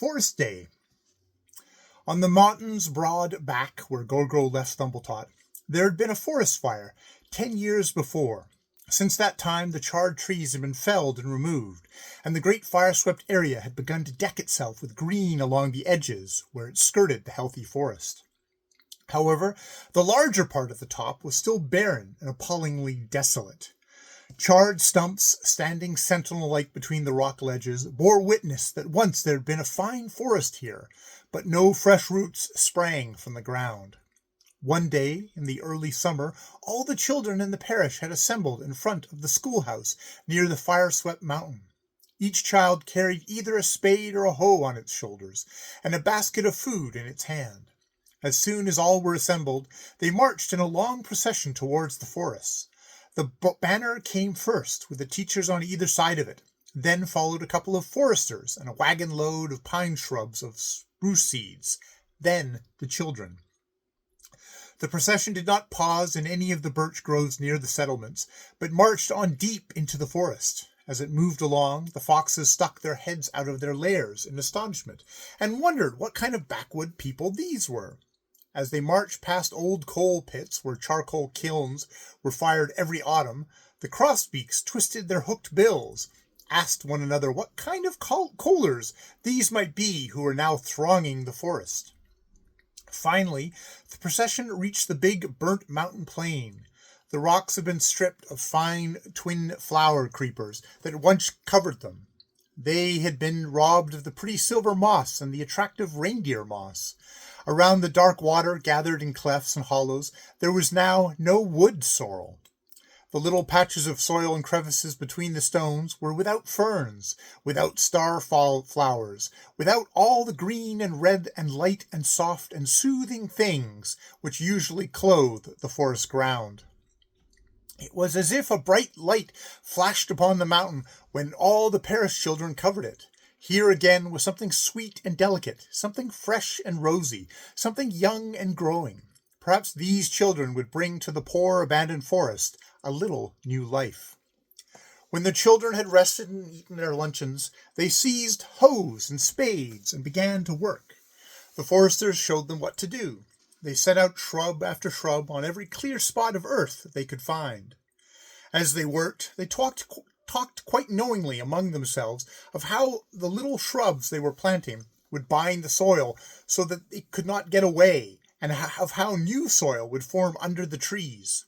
Frst Dy. On the mountain's broad back where Gorgo left Thumbletot, there had been a forest fire 10 years before. Since that time, the charred trees had been felled and removed, and the great fire-swept area had begun to deck itself with green along the edges where it skirted the healthy forest. However, the larger part of the top was still barren and appallingly desolate. Charred stumps, standing sentinel-like between the rock ledges, bore witness that once there had been a fine forest here, but no fresh roots sprang from the ground. One day, in the early summer, all the children in the parish had assembled in front of the schoolhouse near the fire-swept mountain. Each child carried either a spade or a hoe on its shoulders, and a basket of food in its hand. As soon as all were assembled, they marched in a long procession towards the forest. The banner came first, with the teachers on either side of it. Then followed a couple of foresters and a wagon load of pine shrubs of spruce seeds. Then the children. The procession did not pause in any of the birch groves near the settlements, but marched on deep into the forest. As it moved along, the foxes stuck their heads out of their lairs in astonishment, and wondered what kind of backwood people these were. As they marched past old coal pits where charcoal kilns were fired every autumn, the crossbeaks twisted their hooked bills, asked one another what kind of coalers these might be who were now thronging the forest. Finally, the procession reached the big burnt mountain plain. The rocks had been stripped of fine twin flower creepers that once covered them. They had been robbed of the pretty silver moss and the attractive reindeer moss. Around the dark water gathered in clefts and hollows, there was now no wood sorrel. The little patches of soil and crevices between the stones were without ferns, without starfall flowers, without all the green and red and light and soft and soothing things which usually clothe the forest ground. It was as if a bright light flashed upon the mountain when all the parish children covered it. Here again was something sweet and delicate, something fresh and rosy, something young and growing. Perhaps these children would bring to the poor abandoned forest a little new life. When the children had rested and eaten their luncheons, they seized hoes and spades and began to work. The foresters showed them what to do. They set out shrub after shrub on every clear spot of earth that they could find. As they worked, they talked quite knowingly among themselves of how the little shrubs they were planting would bind the soil so that it could not get away, and of how new soil would form under the trees.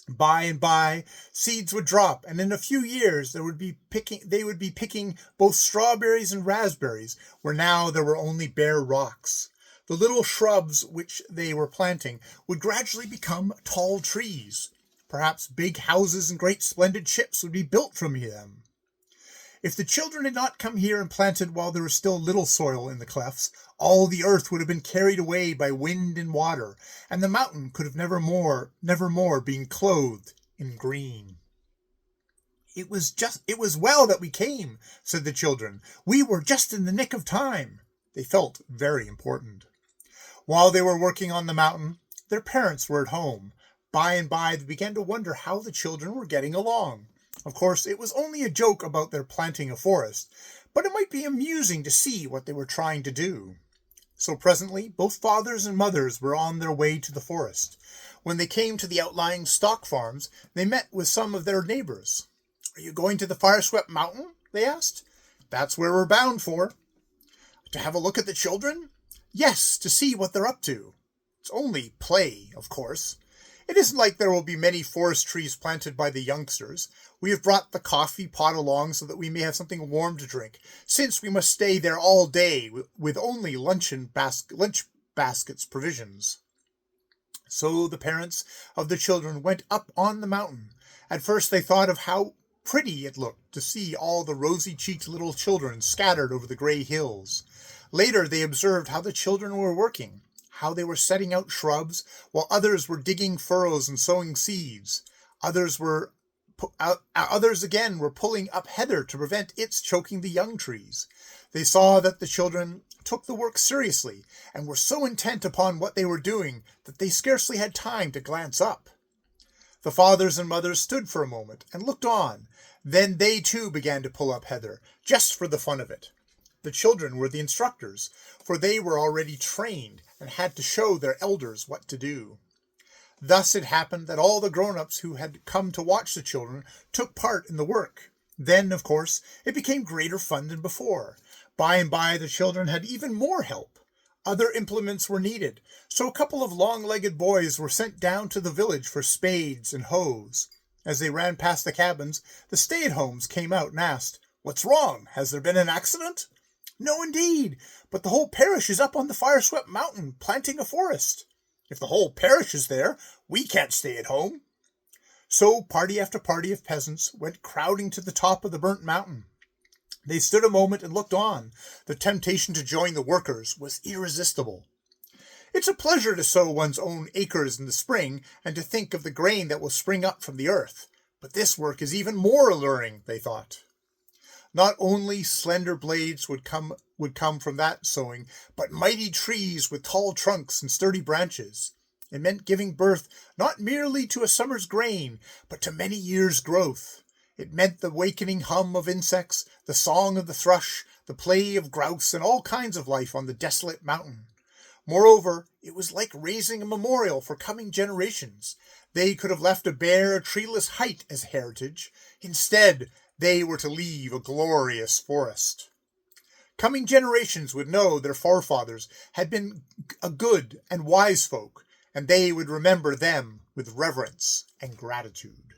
By and by, seeds would drop, and in a few years they would be picking both strawberries and raspberries, where now there were only bare rocks. The little shrubs which they were planting would gradually become tall trees. Perhaps big houses and great splendid ships would be built from them. If the children had not come here and planted while there was still little soil in the clefts, all the earth would have been carried away by wind and water, and the mountain could have never more been clothed in green. It was well that we came, said the children. We were just in the nick of time. They felt very important. While they were working on the mountain, their parents were at home. By and by, they began to wonder how the children were getting along. Of course, it was only a joke about their planting a forest, but it might be amusing to see what they were trying to do. So presently, both fathers and mothers were on their way to the forest. When they came to the outlying stock farms, they met with some of their neighbors. "Are you going to the fire-swept mountain?" they asked. "That's where we're bound for." "To have a look at the children?" "Yes, to see what they're up to." "It's only play, of course. It isn't like there will be many forest trees planted by the youngsters. We have brought the coffee pot along so that we may have something warm to drink, since we must stay there all day with only lunch baskets provisions." So the parents of the children went up on the mountain. At first they thought of how pretty it looked to see all the rosy-cheeked little children scattered over the gray hills. Later they observed how the children were working, how they were setting out shrubs, while others were digging furrows and sowing seeds. Others again were pulling up heather to prevent its choking the young trees. They saw that the children took the work seriously, and were so intent upon what they were doing that they scarcely had time to glance up. The fathers and mothers stood for a moment and looked on. Then they too began to pull up heather, just for the fun of it. The children were the instructors, for they were already trained and had to show their elders what to do. Thus it happened that all the grown-ups who had come to watch the children took part in the work. Then, of course, it became greater fun than before. By and by the children had even more help. Other implements were needed, so a couple of long-legged boys were sent down to the village for spades and hoes. As they ran past the cabins, the stay-at-homes came out and asked, "What's wrong? Has there been an accident?" "No, indeed, but the whole parish is up on the fire-swept mountain planting a forest." "If the whole parish is there, we can't stay at home." So party after party of peasants went crowding to the top of the burnt mountain. They stood a moment and looked on. The temptation to join the workers was irresistible. It's a pleasure to sow one's own acres in the spring and to think of the grain that will spring up from the earth. But this work is even more alluring, they thought. Not only slender blades would come from that sowing, but mighty trees with tall trunks and sturdy branches. It meant giving birth not merely to a summer's grain, but to many years' growth. It meant the wakening hum of insects, the song of the thrush, the play of grouse, and all kinds of life on the desolate mountain. Moreover, it was like raising a memorial for coming generations. They could have left a bare, treeless height as heritage. Instead, they were to leave a glorious forest. Coming generations would know their forefathers had been a good and wise folk, and they would remember them with reverence and gratitude.